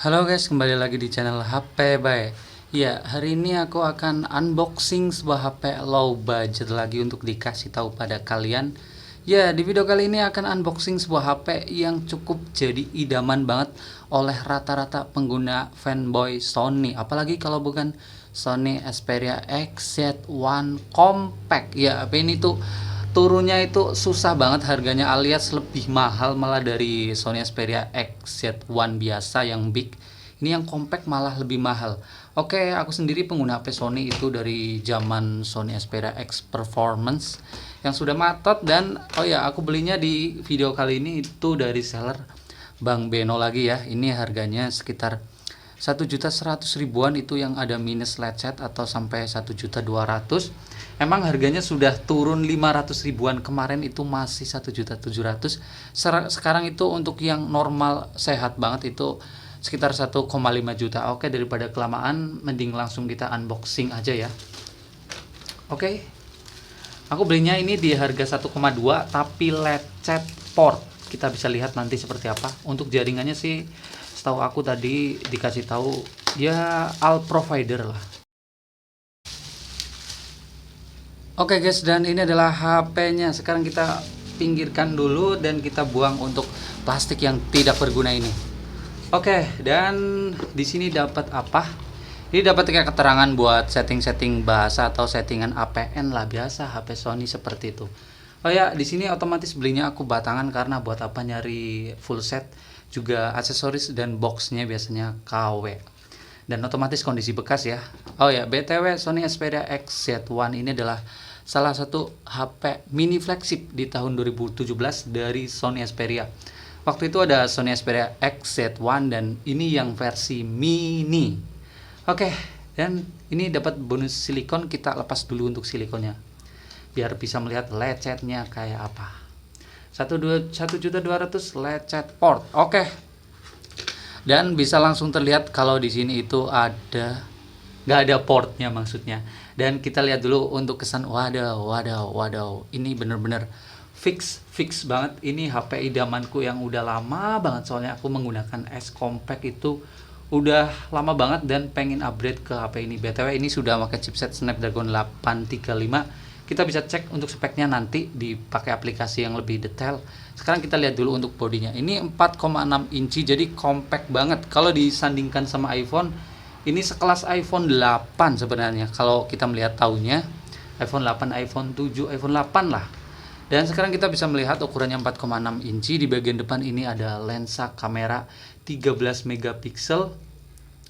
Halo guys, kembali lagi di channel HP Bay. Ya, hari ini aku akan unboxing sebuah HP low budget lagi untuk dikasih tahu pada kalian. Ya, di video kali ini akan unboxing sebuah HP yang cukup jadi idaman banget oleh rata-rata pengguna fanboy Sony. Apalagi kalau bukan Sony Xperia XZ1 Compact. Ya, HP ini tuh turunnya itu susah banget harganya, alias lebih mahal malah dari Sony Xperia XZ1 biasa yang big. Ini yang compact malah lebih mahal. Oke, aku sendiri pengguna HP Sony itu dari zaman Sony Xperia X Performance yang sudah matot, dan oh ya, aku belinya di video kali ini itu dari seller Bang Beno lagi ya. Ini harganya sekitar 1.100.000-an, itu yang ada minus lecet, atau sampai 1.200.000. Emang harganya sudah turun 500.000-an, kemarin itu masih 1.700.000. Sekarang itu untuk yang normal sehat banget itu sekitar 1,5 juta. Oke, daripada kelamaan mending langsung kita unboxing aja ya. Oke, aku belinya ini di harga 1,2 tapi lecet port. Kita bisa lihat nanti seperti apa. Untuk jaringannya sih setahu aku tadi dikasih tahu ya all provider lah. Oke guys, dan ini adalah HP-nya. Sekarang kita pinggirkan dulu dan kita buang untuk plastik yang tidak berguna ini. Oke, dan di sini dapat apa? Ini dapat kayak keterangan buat setting-setting bahasa atau settingan APN lah, biasa HP Sony seperti itu. Oh ya, di sini otomatis belinya aku batangan karena buat apa nyari full set, juga aksesoris dan boxnya biasanya KW. Dan otomatis kondisi bekas ya. Oh ya, BTW Sony Xperia XZ1 ini adalah salah satu HP mini flagship di tahun 2017 dari Sony Xperia. Waktu itu ada Sony Xperia XZ1 dan ini yang versi mini. Oke, dan ini dapat bonus silikon. Kita lepas dulu untuk silikonnya biar bisa melihat lecetnya kayak apa. 1.200.000 lecet port. Oke. Dan bisa langsung terlihat kalau di sini itu ada, nggak ada portnya maksudnya. Dan kita lihat dulu untuk kesan. Wadaw, ini bener-bener fix banget. Ini HP idamanku yang udah lama banget, soalnya aku menggunakan S Compact itu udah lama banget dan pengen upgrade ke HP ini. BTW ini sudah pakai chipset Snapdragon 835. Kita bisa cek untuk speknya nanti dipakai aplikasi yang lebih detail. Sekarang kita lihat dulu untuk bodinya. Ini 4,6 inci, jadi compact banget. Kalau disandingkan sama iPhone, ini sekelas iPhone 8 sebenarnya. Kalau kita melihat tahunnya, iPhone 8, iPhone 7, iPhone 8 lah. Dan sekarang kita bisa melihat ukurannya 4,6 inci. Di bagian depan ini ada lensa kamera 13 megapiksel.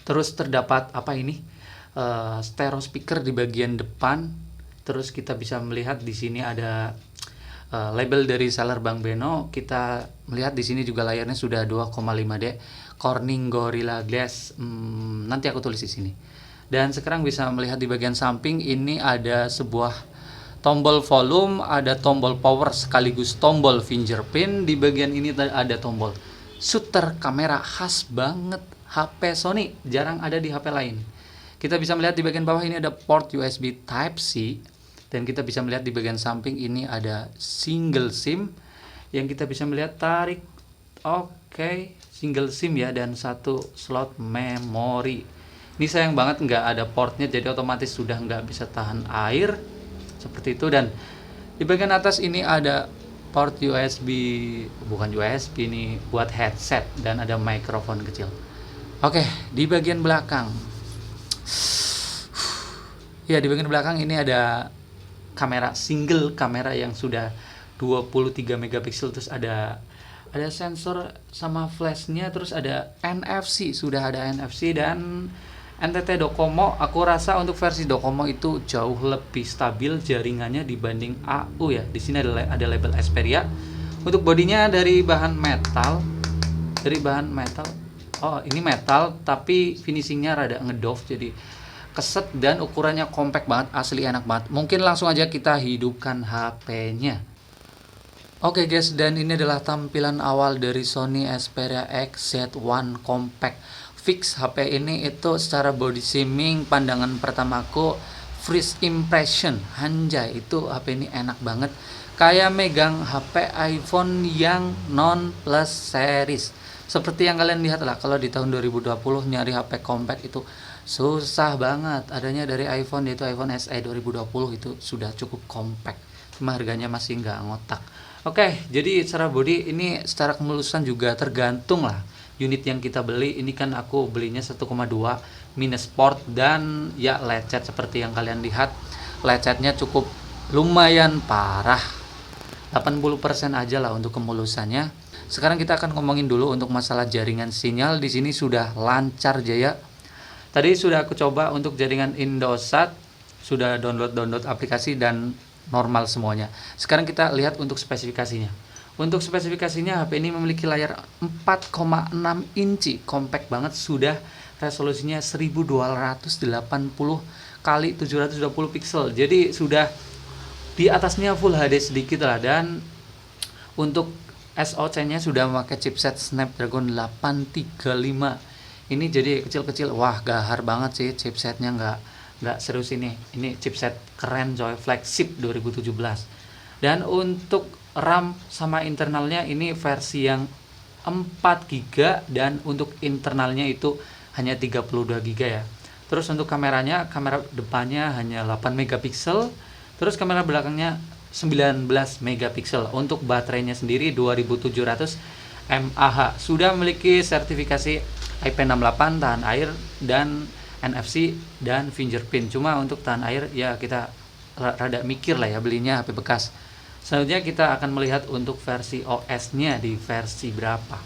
Terus terdapat apa ini? Stereo speaker di bagian depan. Terus kita bisa melihat di sini ada label dari seller Bang Beno. Kita melihat di sini juga layarnya sudah 2,5D Corning Gorilla Glass. Nanti aku tulis di sini. Dan sekarang bisa melihat di bagian samping ini ada sebuah tombol volume, ada tombol power sekaligus tombol fingerprint. Di bagian ini ada tombol shutter kamera, khas banget HP Sony, jarang ada di HP lain. Kita bisa melihat di bagian bawah ini ada port USB Type-C. Dan kita bisa melihat di bagian samping ini ada single SIM yang kita bisa melihat tarik. Oke, single SIM ya, dan satu slot memori. Ini sayang banget nggak ada portnya, jadi otomatis sudah nggak bisa tahan air seperti itu. Dan di bagian atas ini ada port USB, bukan USB, ini buat headset, dan ada mikrofon kecil. Oke, di bagian belakang. Ya, di bagian belakang ini ada kamera, single kamera yang sudah 23 megapiksel. Terus ada sensor sama flashnya. Terus ada NFC, sudah ada NFC. Dan NTT Docomo, aku rasa untuk versi Docomo itu jauh lebih stabil jaringannya dibanding AU ya. Di sini ada label Xperia. Untuk bodinya dari bahan metal. Oh, ini metal tapi finishingnya rada ngedove, jadi keset, dan ukurannya compact banget, asli enak banget. Mungkin langsung aja kita hidupkan HP-nya. Oke guys, dan ini adalah tampilan awal dari Sony Xperia XZ1 Compact. Fix HP ini itu secara body shaming, pandangan pertamaku first impression, anjay, itu HP ini enak banget. kayak megang HP iPhone yang non plus series. Seperti yang kalian lihat lah, kalau di tahun 2020 nyari HP compact itu susah banget. Adanya dari iPhone, yaitu iPhone SE 2020 itu sudah cukup compact, cuma harganya masih nggak ngotak. Oke, jadi secara body ini secara kemulusan juga tergantung lah unit yang kita beli. Ini kan aku belinya 1,2 minus sport, dan ya lecet seperti yang kalian lihat, lecetnya cukup lumayan parah, 80% aja lah untuk kemulusannya. Sekarang kita akan ngomongin dulu untuk masalah jaringan sinyal. Di sini sudah lancar jaya. Tadi sudah aku coba untuk jaringan Indosat, sudah download aplikasi dan normal semuanya. Sekarang kita lihat untuk spesifikasinya. Untuk spesifikasinya, HP ini memiliki layar 4,6 inci, compact banget, sudah resolusinya 1280 kali 720 pixel. Jadi sudah di atasnya Full HD sedikit lah, dan untuk SoC-nya sudah memakai chipset Snapdragon 835. Ini jadi kecil-kecil, wah gahar banget sih chipsetnya, nggak serius ini chipset keren coy, flagship 2017. Dan untuk RAM sama internalnya ini versi yang 4 GB, dan untuk internalnya itu hanya 32 GB ya. Terus untuk kameranya, kamera depannya hanya 8 megapiksel, terus kamera belakangnya 19 megapiksel. Untuk baterainya sendiri 2700 mAh. Sudah memiliki sertifikasi IP68, tahan air, dan NFC dan fingerprint. Cuma untuk tahan air ya kita rada mikir lah ya belinya HP bekas. Selanjutnya kita akan melihat untuk versi OS-nya di versi berapa.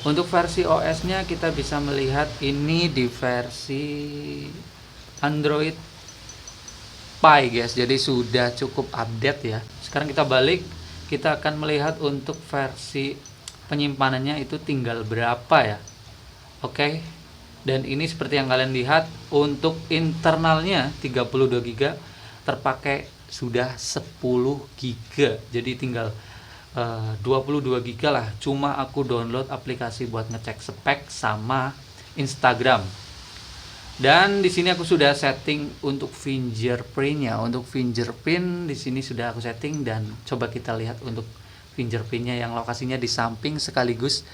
Untuk versi OS-nya kita bisa melihat ini di versi Android Pie guys. Jadi sudah cukup update ya. Sekarang kita balik, kita akan melihat untuk versi penyimpanannya itu tinggal berapa ya. Oke. Dan ini seperti yang kalian lihat, untuk internalnya 32 GB, terpakai sudah 10 GB. Jadi tinggal 22 GB lah. Cuma aku download aplikasi buat ngecek spek sama Instagram. Dan di sini aku sudah setting untuk fingerprintnya. Untuk fingerprint di sini sudah aku setting, dan coba kita lihat untuk fingerprintnya yang lokasinya di samping, sekaligus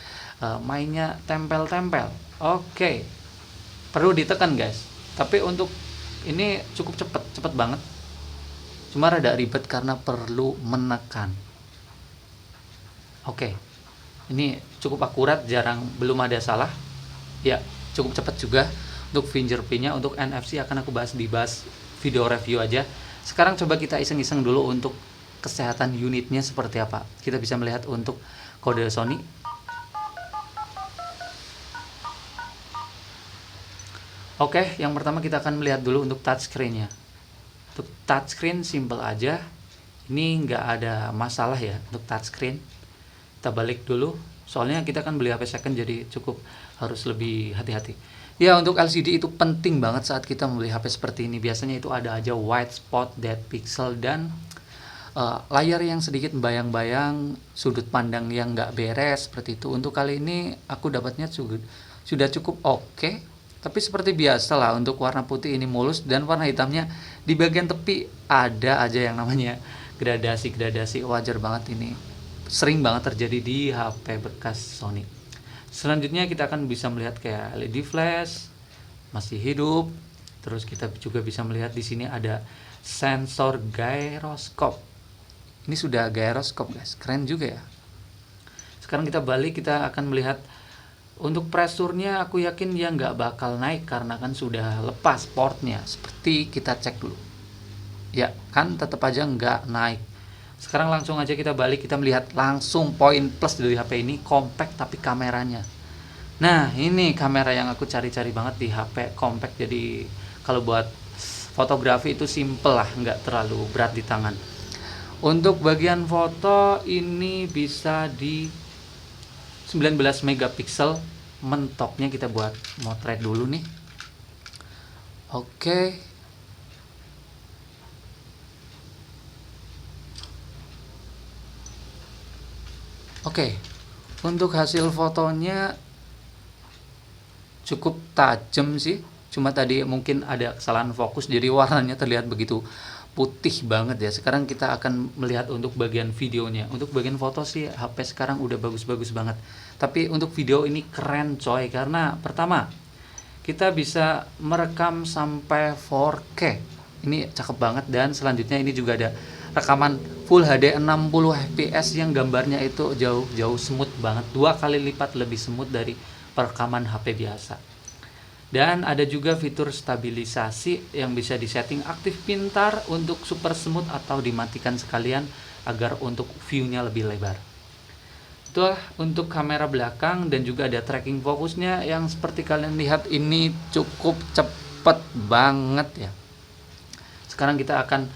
mainnya tempel-tempel. Oke, perlu ditekan guys. Tapi untuk ini cukup cepet banget. Cuma rada ribet karena perlu menekan. Oke, ini cukup akurat, belum ada salah. Ya, cukup cepat juga. Untuk fingerprintnya, untuk NFC akan aku bahas video review aja. Sekarang coba kita iseng-iseng dulu untuk kesehatan unitnya seperti apa. Kita bisa melihat untuk kode Sony. Oke, yang pertama kita akan melihat dulu untuk touchscreen-nya. Untuk touchscreen simple aja. Ini nggak ada masalah ya untuk touchscreen. Kita balik dulu, soalnya kita kan beli HP second, jadi cukup harus lebih hati-hati. Ya, untuk LCD itu penting banget saat kita membeli HP seperti ini. Biasanya itu ada aja white spot, dead pixel, dan layar yang sedikit bayang-bayang, sudut pandang yang nggak beres seperti itu. Untuk kali ini aku dapatnya sudah cukup oke. Tapi seperti biasa lah, untuk warna putih ini mulus, dan warna hitamnya di bagian tepi ada aja yang namanya gradasi. Wajar banget, ini sering banget terjadi di HP bekas Sony. Selanjutnya kita akan bisa melihat kayak LED flash masih hidup. Terus kita juga bisa melihat di sini ada sensor gyroscope. Ini sudah gyroscope guys, keren juga ya. Sekarang kita balik, kita akan melihat untuk pressure-nya. Aku yakin dia nggak bakal naik karena kan sudah lepas portnya. Seperti kita cek dulu. Ya kan tetap aja nggak naik. Sekarang langsung aja kita balik, kita melihat langsung poin plus dari HP ini, compact tapi kameranya. Nah, ini kamera yang aku cari-cari banget di HP compact. Jadi kalau buat fotografi itu simple lah, nggak terlalu berat di tangan. Untuk bagian foto ini bisa di 19 megapiksel. Mentoknya kita buat motret dulu nih. Oke. Oke, untuk hasil fotonya cukup tajam sih. Cuma tadi mungkin ada kesalahan fokus, jadi warnanya terlihat begitu putih banget ya. Sekarang kita akan melihat untuk bagian videonya. Untuk bagian foto sih HP sekarang udah bagus-bagus banget. Tapi untuk video ini keren coy, karena pertama kita bisa merekam sampai 4K. Ini cakep banget. Dan selanjutnya ini juga ada rekaman Full HD 60 fps yang gambarnya itu jauh smooth banget, 2 kali lipat lebih smooth dari perekaman HP biasa. Dan ada juga fitur stabilisasi yang bisa disetting aktif pintar untuk super smooth atau dimatikan sekalian agar untuk view-nya lebih lebar. Itulah untuk kamera belakang, dan juga ada tracking fokusnya yang seperti kalian lihat ini cukup cepet banget ya. Sekarang kita akan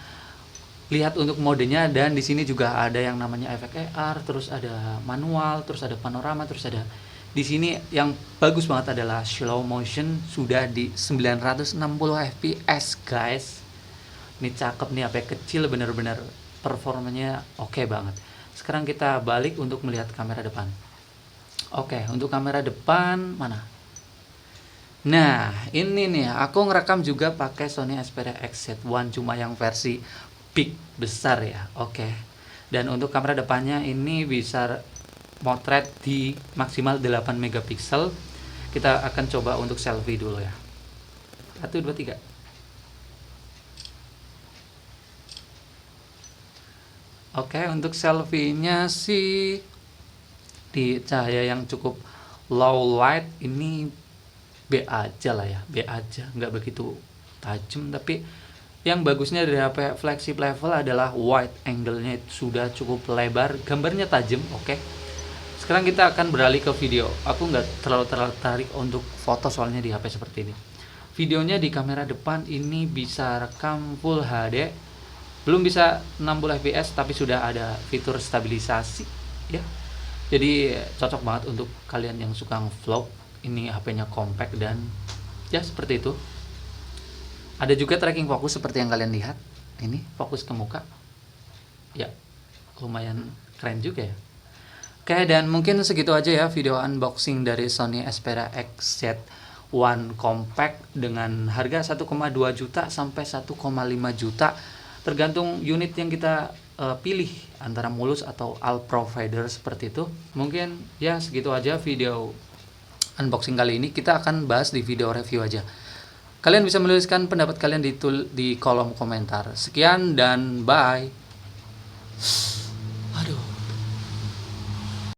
lihat untuk modenya, dan di sini juga ada yang namanya efek AR, terus ada manual, terus ada panorama, terus ada di sini yang bagus banget adalah slow motion sudah di 960 fps guys. Ini cakep nih, HP kecil bener-bener performanya oke banget. Sekarang kita balik untuk melihat kamera depan. Oke, untuk kamera depan mana? Nah, ini nih aku ngerekam juga pakai Sony Xperia XZ1, cuma yang versi big besar ya. Oke. Dan untuk kamera depannya ini bisa motret di maksimal 8 megapiksel. Kita akan coba untuk selfie dulu ya. 1 2 3. Oke, untuk selfie-nya sih di cahaya yang cukup low light ini B aja lah ya, B aja, nggak begitu tajam. Tapi yang bagusnya dari HP flagship level adalah wide angle-nya sudah cukup lebar, gambarnya tajam. Oke. Sekarang kita akan beralih ke video. Aku nggak terlalu tertarik untuk foto soalnya di HP seperti ini. Videonya di kamera depan ini bisa rekam Full HD, belum bisa 60 fps tapi sudah ada fitur stabilisasi ya. Jadi cocok banget untuk kalian yang suka vlog. Ini HP-nya compact dan ya seperti itu. Ada juga tracking fokus seperti yang kalian lihat. Ini fokus ke muka. Ya, lumayan keren juga ya. Oke, dan mungkin segitu aja ya video unboxing dari Sony Xperia XZ1 Compact dengan harga 1,2 juta sampai 1,5 juta. Tergantung unit yang kita pilih, antara mulus atau all provider seperti itu. Mungkin ya segitu aja video unboxing kali ini. Kita akan bahas di video review aja. Kalian bisa menuliskan pendapat kalian di kolom komentar. Sekian dan bye.